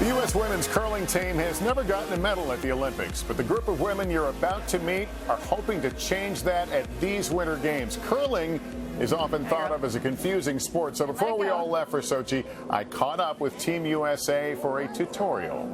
The U.S. women's curling team has never gotten a medal at the Olympics, but the group of women you're about to meet are hoping to change that at these Winter Games. Curling is often thought of as a confusing sport, so before we all left for Sochi, I caught up with Team USA for a tutorial.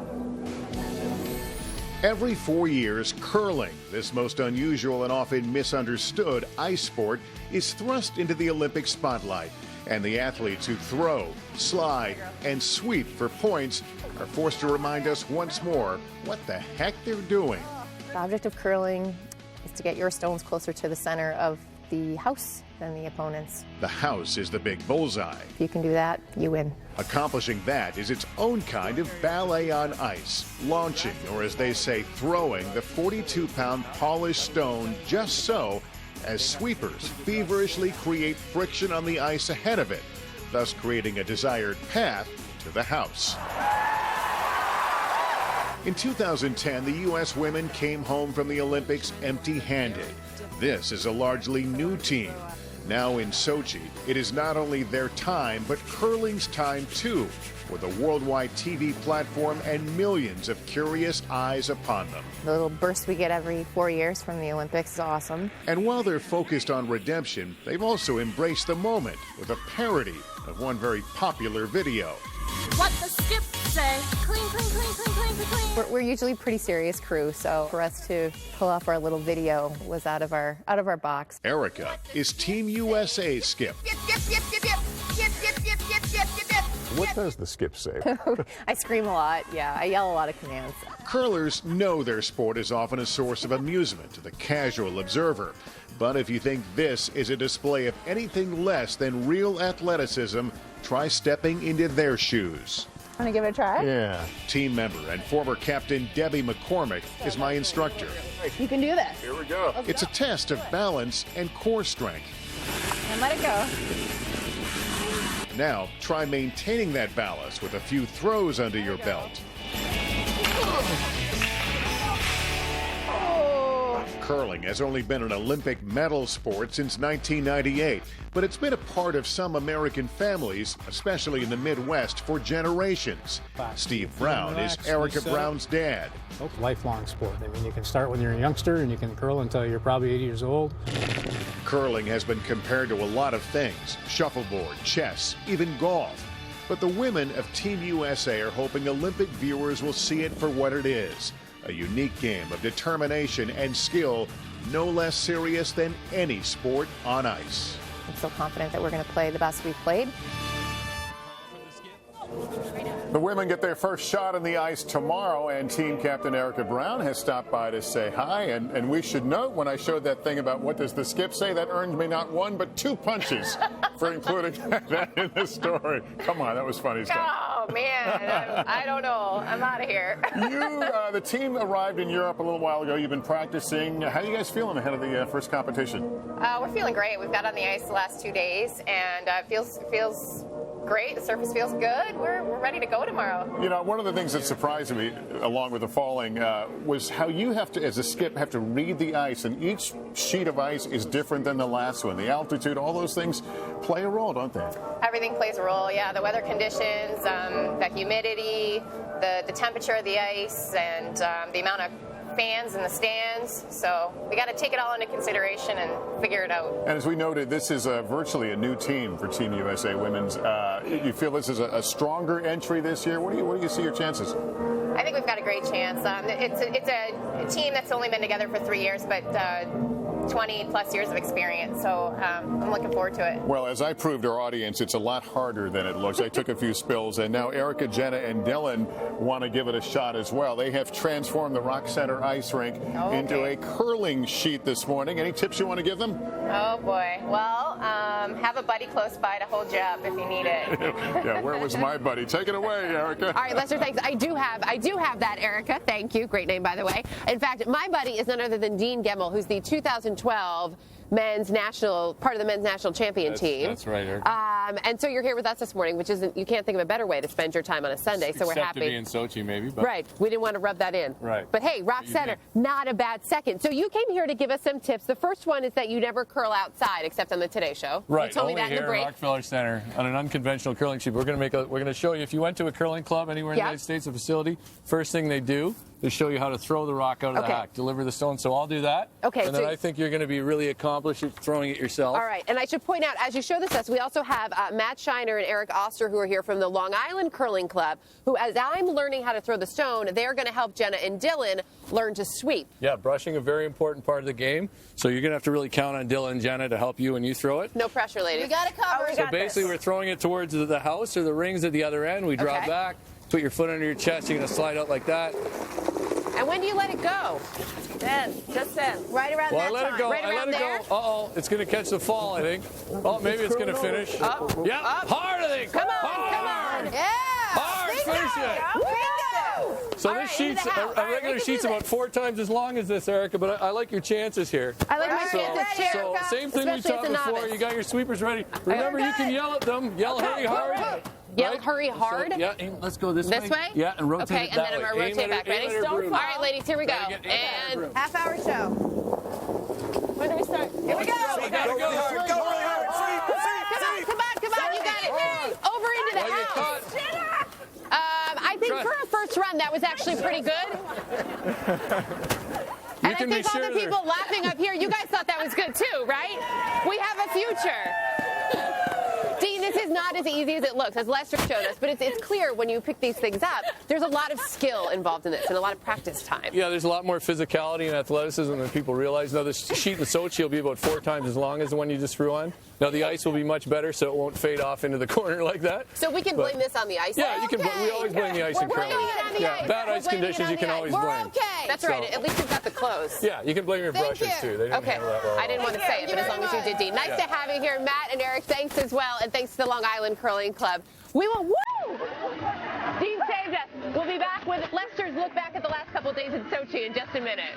Every 4 years, curling, this most unusual and often misunderstood ice sport, is thrust into the Olympic spotlight. And the athletes who throw, slide, and sweep for points are forced to remind us once more what the heck they're doing. The object of curling is to get your stones closer to the center of the house than the opponent's. The house is the big bullseye. If you can do that, you win. Accomplishing that is its own kind of ballet on ice, launching, or as they say, throwing the 42-pound polished stone just so as sweepers feverishly create friction on the ice ahead of it, thus creating a desired path to the house. In 2010, the U.S. women came home from the Olympics empty-handed. This is a largely new team. Now in Sochi, it is not only their time, but curling's time too, with a worldwide TV platform and millions of curious eyes upon them. The little burst we get every 4 years from the Olympics is awesome. And while they're focused on redemption, they've also embraced the moment with a parody of one very popular video. What the skip say? Clean, clean, clean, clean, clean, clean. We're usually a pretty serious crew, so for us to pull off our little video was out of our box. Erika is Team USA skip. What does the skip say? I scream a lot, yeah. I yell a lot of commands. Curlers know their sport is often a source of amusement to the casual observer. But if you think this is a display of anything less than real athleticism, try stepping into their shoes. Want to give it a try? Yeah. Team member and former captain Debbie McCormick is my instructor. You can do this. Here we go. It's a test of balance and core strength. And let it go. Now, try maintaining that balance with a few throws under your belt. Curling has only been an Olympic medal sport since 1998, but it's been a part of some American families, especially in the Midwest, for generations. Steve Brown is Erika Brown's dad. Lifelong sport. I mean, you can start when you're a youngster and you can curl until you're probably 80 years old. Curling has been compared to a lot of things, shuffleboard, chess, even golf. But the women of Team USA are hoping Olympic viewers will see it for what it is. A unique game of determination and skill, no less serious than any sport on ice. I'm so confident that we're going to play the best we've played. The women get their first shot on the ice tomorrow, and team captain Erika Brown has stopped by to say hi. And we should note, when I showed that thing about what does the skip say, that earned me not one but two punches for including that in the story. Come on, that was funny stuff. Oh, man, I don't know. I'm out of here. The team arrived in Europe a little while ago. You've been practicing. How are you guys feeling ahead of the first competition? We're feeling great. We've got on the ice the last 2 days, and it feels great. The surface feels good. We're ready to go tomorrow. You know, one of the things that surprised me, along with the falling, was how you have to, as a skip, have to read the ice, and each sheet of ice is different than the last one. The altitude, all those things play a role, don't they? Everything plays a role, yeah. The weather conditions, the humidity, the temperature of the ice, and the amount of fans in the stands, so we got to take it all into consideration and figure it out. And as we noted, this is virtually a new team for Team USA Women's. You feel this is a stronger entry this year? What do you see your chances? I think we've got a great chance. It's a team that's only been together for 3 years, but 20-plus years of experience, so I'm looking forward to it. Well, as I proved our audience, it's a lot harder than it looks. I took a few spills, and now Erika, Jenna, and Dylan want to give it a shot as well. They have transformed the Rock Center ice rink into a curling sheet this morning. Any tips you want to give them? Oh, boy. Well, have a buddy close by to hold you up if you need it. Yeah, where was my buddy? Take it away, Erika. All right, Lester, thanks. I do have that, Erika. Thank you. Great name, by the way. In fact, my buddy is none other than Gemmell, who's the 2012 part of the men's national champion team. That's right, Eric. And so you're here with us this morning, which isn't, you can't think of a better way to spend your time on a Sunday, so we're Except happy. to be in Sochi, maybe. But. Right. We didn't want to rub that in. Right. But hey, Rock Center, not a bad second. So you came here to give us some tips. The first one is that you never curl outside except on the Today Show. Right. You told me Only that in here the at break. Rockefeller Center on an unconventional curling sheet. We're going to show you, if you went to a curling club anywhere in the United States, a facility, first thing they do is show you how to throw the rock out of the hack, deliver the stone. So I'll do that. Okay. And then I think you're going to be really accomplished at throwing it yourself. All right. And I should point out, as you show this to us, we also have Matt Shiner and Eric Oster, who are here from the Long Island Curling Club, who, as I'm learning how to throw the stone, they're going to help Jenna and Dylan learn to sweep. Yeah, brushing a very important part of the game. So you're going to have to really count on Dylan and Jenna to help you when you throw it. No pressure, ladies. We got to cover. So basically, we're throwing it towards the house or the rings at the other end. We drop back, put your foot under your chest. You're going to slide out like that. And when do you let it go? Then, just then. Right around Well, that I let it go. Right I let around it there? go. Uh-oh, it's going to catch the fall, I think. Oh, maybe it's going to finish. Up. Yeah, Up. hard, I think. Come on, hard. come on. Yeah. Hard, finish it. Bingo. So All this right, into sheet's the house. a All right, regular we can sheet's do about this. 4 times as long as this, Erica, but I like your chances here. I like my So, chances, so Erica. same thing we Especially taught as a before. novice. You got your sweepers ready. Remember, you can yell at them. Yell hurry hard. Yell Right? hurry hard? So, yeah, let's go this way. This way? Yeah, and rotate okay, it and that then I'm way. going to rotate Aim back. at her- Ready? aim at her All broom. right, ladies, here we go. Try to get- aim at her And broom. Half-hour show. when do we start? Here we go. We gotta go. Come on, you got it. Over into the Well, you're house. caught. I think for a first run, that was actually pretty good. And I can be think all sure the that- people laughing up here, you guys thought that was good too, right? We have a future. Dean, this is not as easy as it looks, as Lester showed us, but it's clear when you pick these things up, there's a lot of skill involved in this and a lot of practice time. Yeah, there's a lot more physicality and athleticism than people realize. Now, the sheet in Sochi will be about 4 times as long as the one you just threw on. Now, the ice will be much better, so it won't fade off into the corner like that. So we can blame this on the ice? Yeah, you can. We always blame the ice in We're curling. blaming it on the Yeah, ice. bad We're ice blaming it conditions on you the can ice. always We're blame. okay. That's right. At least we've got the clothes. Yeah, you can blame your Thank brushes you. too. They didn't Okay. handle that well. I didn't want to say it, but as long as you did, Dean. Nice to have you here, Matt and Eric. Thanks as well, and thanks to the Long Island Curling Club. We will. Woo! Dean saved us. We'll be back with Lester's look back at the last couple of days in Sochi in just a minute.